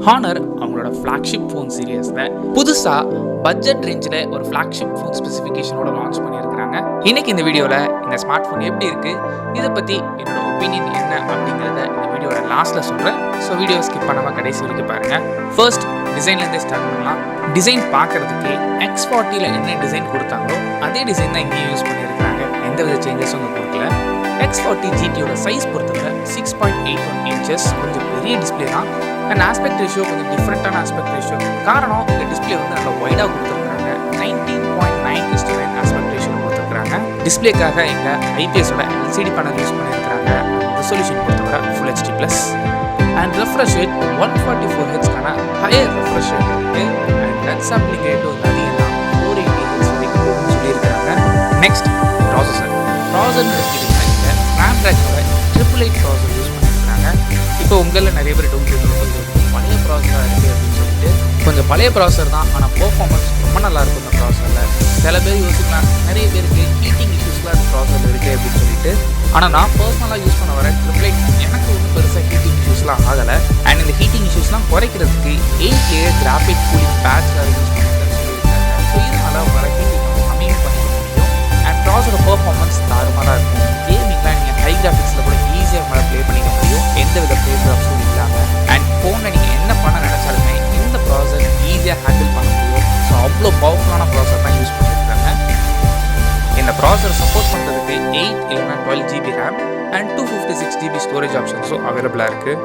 Honour அவங்களோட flagship phone சீரியஸில் புதுசாக budget ரேஞ்சில் ஒரு ஃப்ளாக்ஷிப் ஃபோன் ஸ்பெசிஃபிகேஷனோட லான்ச் பண்ணியிருக்கிறாங்க. இன்றைக்கி இந்த வீடியோவில் இந்த ஸ்மார்ட் ஃபோன் எப்படி இருக்குது, இதை பற்றி என்னோட ஒப்பீனியன் என்ன அப்படிங்கிறத இந்த வீடியோட லாஸ்ட்டில் சொல்கிறேன். ஸோ வீடியோ ஸ்கிப் பண்ணாமல் கடைசி வரைக்கும் பாருங்கள். ஃபர்ஸ்ட் டிசைன்லேருந்தே ஸ்டார்ட் பண்ணலாம். டிசைன் பார்க்குறதுக்கு X40 என்ன டிசைன் கொடுத்தாங்களோ அதே டிசைன் தான் இங்கேயும் யூஸ் பண்ணியிருக்கிறாங்க. எந்தவித சேஞ்சஸும் இங்கே கொடுக்கல. X40 GTயோட சைஸ் பொறுத்தவரை 6.81 inches, கொஞ்சம் பெரிய டிஸ்பிளே தான். அண்ட் ஆஸ்பெக்ட் ரேஷியோ கொஞ்சம் டிஃப்ரெண்ட்டான ஆஸ்பெக்ட் ரேஷியோ. காரணம் இந்த டிஸ்பிளே வந்து நல்லா வைடாக கொடுத்துருக்காங்க. 19.9:9 ஆஸ்பெக்ட் ரேஷியோ கொடுத்துருக்காங்க. டிஸ்பிளேக்காக எங்கள் ஐபிஎஸோட LCD பேனல் யூஸ் பண்ணியிருக்கிறாங்க. ரெசல்யூஷன் பொறுத்தவரை full HD+. And refresh rate 144 ஹெர்ட்ஸ்க்கான ஹையர் ரெஃப்ரெஷ் ரேட் இருக்குது. அண்ட் டச் சாம்பிளிங் ரேட்டும் அதிகமாக 480 ஹெர்ட்ஸ் வரைக்கும் சொல்லியிருக்கிறாங்க. நெக்ஸ்ட் ப்ராசஸர் எடுத்துக்கிட்டிங்கன்னா ஸ்னாப்ட்ராகனோட 888 ப்ராசஸர் யூஸ் பண்ணியிருக்கிறாங்க. இப்போ உங்களில் நிறைய பேர் டவுட் கொஞ்சம் பழைய ப்ராசஸராக இருக்குது அப்படின்னு சொல்லிட்டு. கொஞ்சம் பழைய ப்ராசஸர் தான், ஆனால் பெர்ஃபார்மன்ஸ் ரொம்ப நல்லாயிருக்கும் இந்த ப்ராசஸரில். சில பேர் யோசிக்கலாம், நிறைய பேருக்கு ஹீட்டிங் இஷ்யூஸ்லாம் இந்த ப்ராசஸர் இருக்குது அப்படின்னு சொல்லிட்டு. ஆனால் நான் பர்சனலாக யூஸ் பண்ண வர 888 எனக்கு ஒன்றும் பெருசாக ஹீட்டிங் இஷ்யூஸ்லாம் ஆகலை. அண்ட் இந்த ஹீட்டிங் இஷ்யூஸ்லாம் குறைக்கிறதுக்கு 8 layer graphic cooling patch use பண்ணியிருக்காங்க சொல்லியிருக்காங்க. ஸோ இதனால் வர ஹீட்டிங் கம்மியும் பண்ணிக்க முடியும். அண்ட் ப்ராசஸரோட பெர்ஃபார்மன்ஸ் தாறுமாறாக இருக்கும். கேமிங்லாம் நீங்கள் ஹை கிராஃபிக்ஸில் கூட ஈஸியாக மேலே ப்ளே பண்ணிக்க முடியும், எந்த வித ப்ளே ட்ராப்ஸும் இல்லாமல். அண்ட் ஃபோனில் நீங்கள் என்ன பண்ண நினச்சாலுமே இந்த ப்ராசஸர் ஈஸியாக ஹேண்டில் பண்ண முடியும். ஸோ அவ்வளோ பவர்ஃபுல்லான ப்ராசஸர் தான் யூஸ் பண்ணியிருக்காங்க. இந்த ப்ராசஸர் சப்போர்ட் பண்ணுறதுக்கு 8 இல்லைனா 12 GB RAM and 256 GB storage ஆப்ஷன்ஸும் அவைலபிளாக இருக்குது.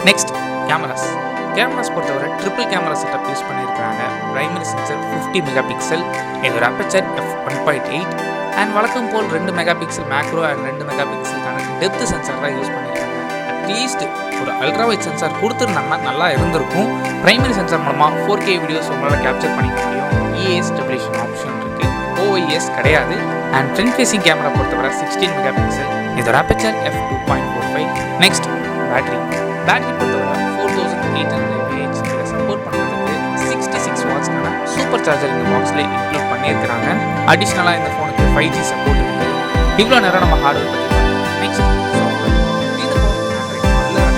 நெக்ஸ்ட் கேமராஸ் பொறுத்தவரை ட்ரிபிள் கேமரா செட்டப் யூஸ் பண்ணியிருக்காங்க. பிரைமரி சென்சர் 50 மெகாபிக்சல், இதோட அப்பச்சர் f1.8 அண்ட் வழக்கம் போல் 2 மெகாபிக்சல் மேக்ரோ அண்ட் 2 மெகாபிக்சலுக்கான டெப்த் சென்சார் தான் யூஸ் பண்ணியிருக்காங்க. அட்லீஸ்ட் ஒரு அல்ட்ரா வைட் சென்சார் கொடுத்துருந்தாங்கன்னா நல்லா இருந்திருக்கும். பிரைமரி சென்சார் மூலமாக 4K வீடியோஸ் உங்களால் கேப்சர் பண்ணிக்க முடியும். EAS ஸ்டெபிலேஷன் ஆப்ஷன் இருக்குது, OIS கிடையாது. அண்ட் ஃப்ரண்ட் ஃபேசிங் கேமரா பொறுத்தவரை 16 மெகாபிக்சல், இதோட அப்பச்சர் f2.45. நெக்ஸ்ட் பேட்டரி பொறுத்தவரை 4800 mAh. இதை சப்போர்ட் பண்ணுறதுக்கு 66 வாட்ஸ்க்கான சூப்பர் சார்ஜர் இந்த பாக்ஸில் இன்க்ளூட் பண்ணியிருக்கிறாங்க. அடிஷ்னலாக இந்த ஃபோனுக்கு 5G சப்போர்ட் இருக்குது. இவ்வளோ நேரம் நம்ம ஹார்ட்வேர் பற்றி பார்த்தோம். Next software. இந்த ஃபோன் ஆண்ட்ராய்ட் மாடலில்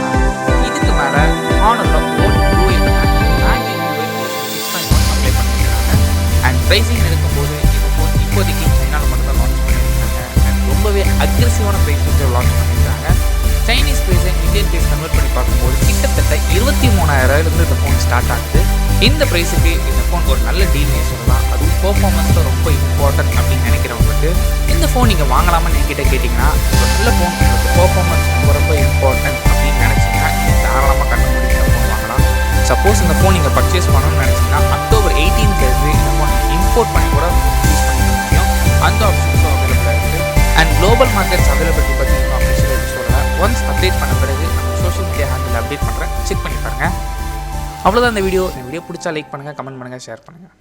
இதுக்கு மேலே ஹானரோட ஃபோன் 6.1 அப்ளை பண்ணியிருக்காங்க. அண்ட் ப்ரைஸிங் எடுக்கும்போது இந்த ஃபோன் இப்போதைக்கு சைனாவில் மட்டும் தான் லான்ச் பண்ணியிருக்காங்க. அண்ட் ரொம்பவே அக்ரெசிவான ப்ரைஸ் ரேஞ்சில் லான்ச் பண்ணியிருக்காங்க. சைனீஸ் ப்ரைஸை இந்தியன் ப்ரைஸ் கன்வெர்ட் பண்ணி பார்க்கும்போது கிட்டத்தட்ட 23,000 இந்த ஃபோன் ஸ்டார்ட் ஆகுது. இந்த ப்ரைஸுக்கு இந்த ஃபோன் ஒரு நல்ல டீல்னே சொல்லலாம். அதுவும் பெர்ஃபார்மன்ஸில் ரொம்ப இம்பார்ட்டன்ட் அப்படின்னு நினைக்கிறவங்களுக்கு இந்த ஃபோன் நீங்கள் வாங்கலாமான்னு என்கிட்ட கேட்டிங்கன்னா, ஒரு நல்ல ஃபோன் உங்களுக்கு பெர்ஃபார்மன்ஸ் ரொம்ப இம்பார்ட்டன்ட் அப்படின்னு நினச்சிங்கன்னா நீங்கள் தாராளமாக கண்டுபிடிக்கிற ஃபோன் வாங்கலாம். சப்போஸ் இந்த ஃபோன் நீங்கள் பர்ச்சேஸ் பண்ணணும்னு நினச்சிங்கன்னா அக்டோபர் 18 இந்த ஃபோன் இம்போர்ட் பண்ணி கூட யூஸ் பண்ணிக்க முடியும். அந்த ஆப்ஷன்ஸும் அவைலபிளாக இருக்குது. அண்ட் குளோபல் மார்க்கெட்ஸ் அவைலபிலிட்டி பற்றி இன்னும் அஃபிஷியலாக சொல்லலை. ஒன்ஸ் அப்டேட் பண்ண பிறகு நம்ம சோஷியல் மீடியா ஹேண்டில் அப்டேட் பண்ணுறேன், செக் பண்ணி பாருங்கள். அவ்வளோதான் இந்த வீடியோ பிடிச்சா லைக் பண்ணுங்கள், கமெண்ட் பண்ணுங்கள், ஷேர் பண்ணுங்கள்.